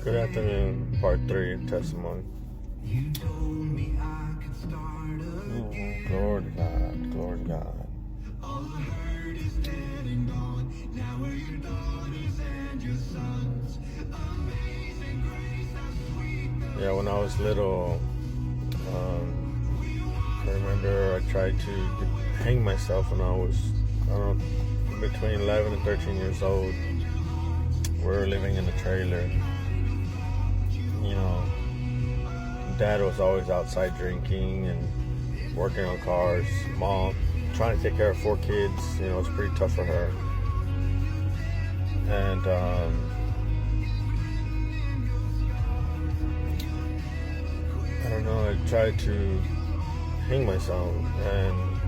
Good afternoon, part 3 of testimony. Glory to God, glory to God. Yeah, when I was little, I remember I tried to hang myself when I was, between 11 and 13 years old. We were living in a trailer. Dad was always outside drinking and working on cars. Mom trying to take care of 4 kids. It was pretty tough for her. And I don't know, I tried to hang myself and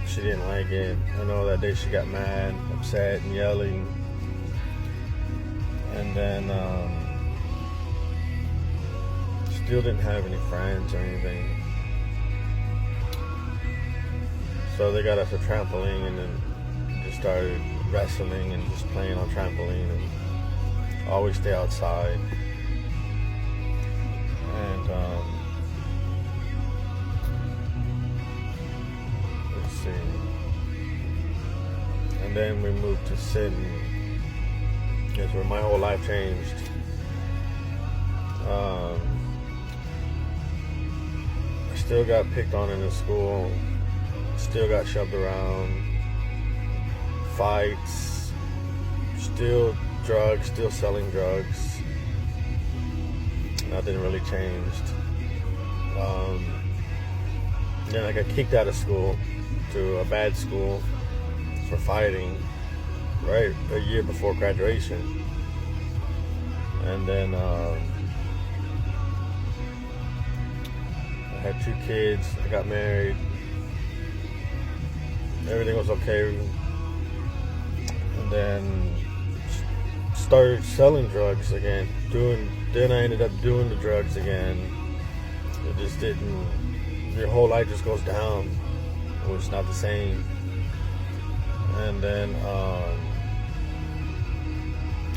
she didn't like it. I know that day she got mad, upset, and yelling. And then still didn't have any friends or anything. So they got us a trampoline and then just started wrestling and just playing on trampoline and always stay outside. And let's see. And then we moved to Sydney. That's where my whole life changed. I still got picked on in the school, still got shoved around, fights, still drugs, still selling drugs. Nothing really changed. Then I got kicked out of school to a bad school for fighting, right a year before graduation. And then I had 2 kids, I got married, everything was okay. And then started selling drugs again, then I ended up doing the drugs again. It just didn't, your whole life just goes down. It was not the same. And then I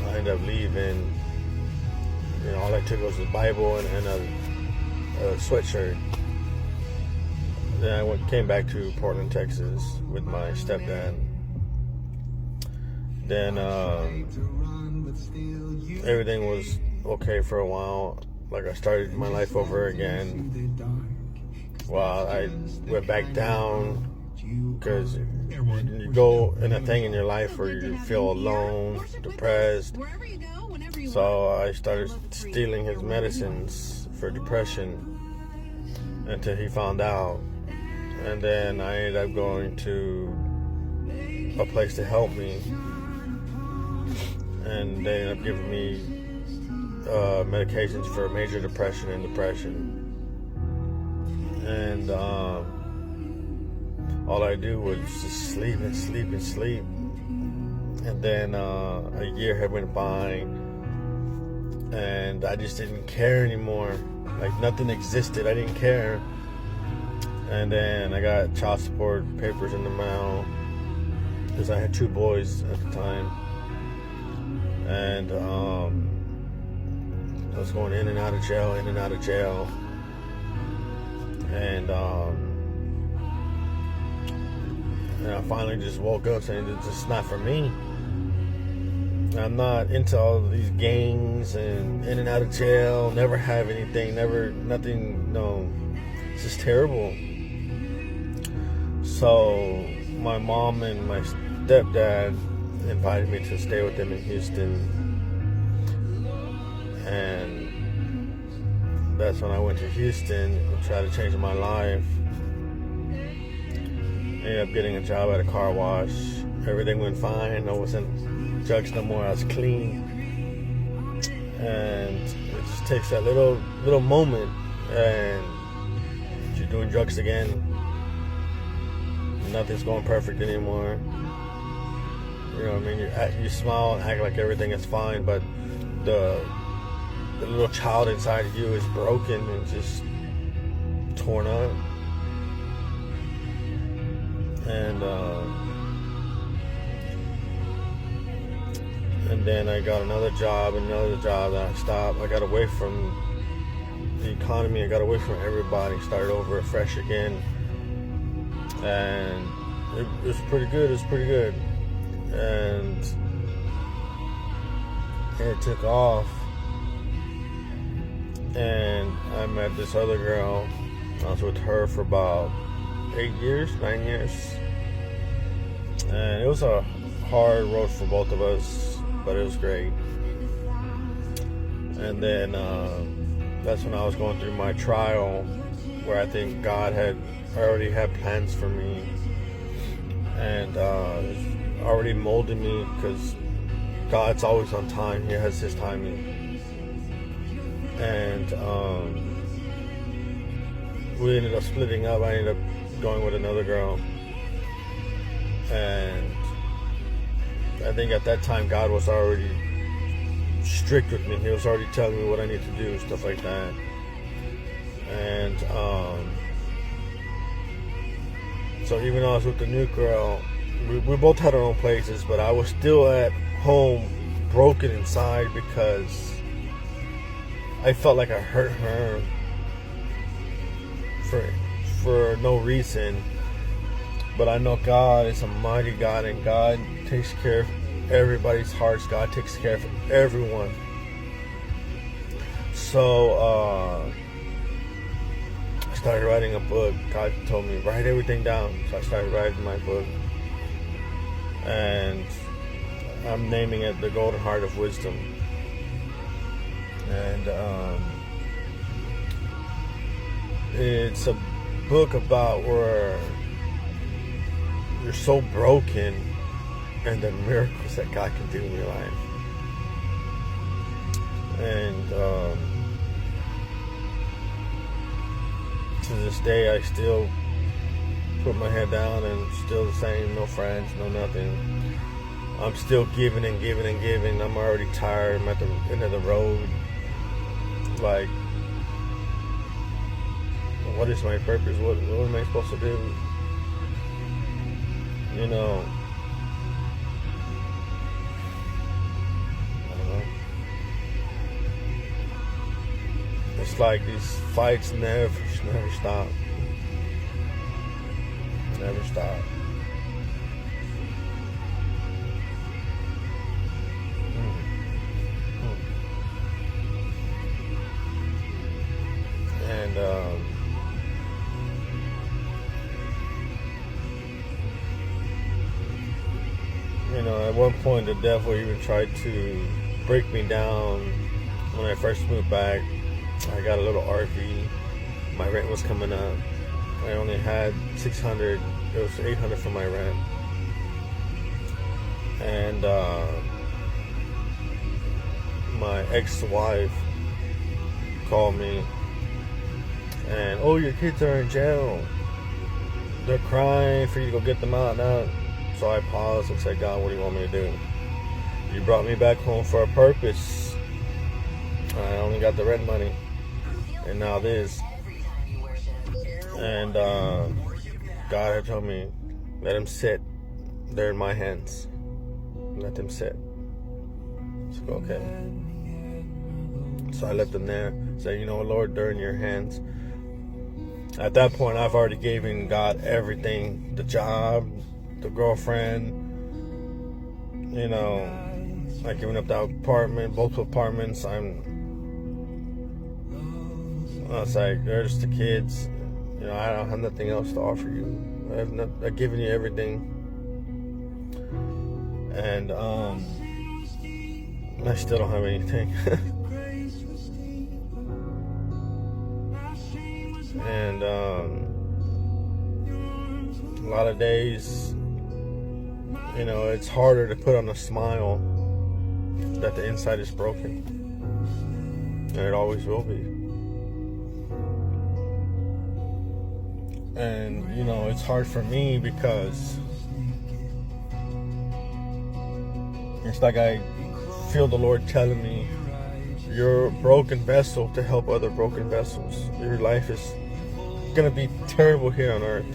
ended up leaving. All I took was the Bible and a sweatshirt. Then I came back to Portland, Texas with my stepdad. Then everything was okay for a while. Like I started my life over again. Well, I went back down because you go in a thing in your life where you feel alone, depressed. So I started stealing his medicines for depression until he found out. And then I ended up going to a place to help me. And they ended up giving me medications for major depression and depression. And all I do was just sleep and sleep and sleep. And then a year had went by and I just didn't care anymore. Like nothing existed. I didn't care. And then I got child support papers in the mail because I had 2 boys at the time. And I was going in and out of jail, in and out of jail. And I finally just woke up saying it's just not for me. I'm not into all of these gangs and in and out of jail, never have anything, nothing, no. It's just terrible. So my mom and my stepdad invited me to stay with them in Houston. And that's when I went to Houston and tried to change my life. Ended up getting a job at a car wash. Everything went fine. I wasn't drugs no more. I was clean. And it just takes that little moment, and you're doing drugs again. Nothing's going perfect anymore. You know what I mean? You smile and act like everything is fine, but the little child inside of you is broken and just torn up. And then I got another job, and I stopped. I got away from the economy. I got away from everybody. Started over fresh again. And it was pretty good. It was pretty good. And it took off. And I met this other girl. I was with her for about 9 years. And it was a hard road for both of us, but it was great. And then that's when I was going through my trial, where I think God had already had plans for me, and already molded me, because God's always on time. He has His timing. And we ended up splitting up. I ended up going with another girl, and I think at that time God was already strict with me. He was already telling me what I need to do and stuff like that. And so even though I was with the new girl, we both had our own places, but I was still at home broken inside, because I felt like I hurt her for no reason. But I know God is a mighty God, and God takes care of everybody's hearts. God takes care of everyone. So I started writing a book. God told me, write everything down. So I started writing my book. And I'm naming it The Golden Heart of Wisdom. And it's a book about where you're so broken, and the miracles that God can do in your life. And to this day, I still put my head down, and still the same. No friends, no nothing. I'm still giving and giving and giving. I'm already tired. I'm at the end of the road. Like, what is my purpose? What am I supposed to do? You know, I don't know. It's like these fights never stop. Never stop. And you know, at one point the devil even tried to break me down. When I first moved back, I got a little RV. My rent was coming up. I only had $600. It was $800 for my rent. And my ex-wife called me, and, oh, your kids are in jail. They're crying for you to go get them out now. So I paused and said, God, what do you want me to do? You brought me back home for a purpose. I only got the rent money, and now this. And God had told me, let them sit. They're in my hands. Let them sit. So, okay. So I let them there. Say, you know, Lord, they're in your hands. At that point, I've already given God everything. The job, the girlfriend, you know, I've given up the apartment, both apartments. I was like, there's the kids. You know, I don't have nothing else to offer you. I've given you everything. And I still don't have anything. And a lot of days, you know, it's harder to put on a smile that the inside is broken. And it always will be. And, you know, it's hard for me because it's like I feel the Lord telling me, you're a broken vessel to help other broken vessels. Your life is going to be terrible here on earth,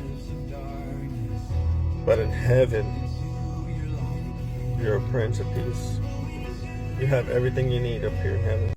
but in heaven, you're a Prince of Peace. you have everything you need up here in heaven.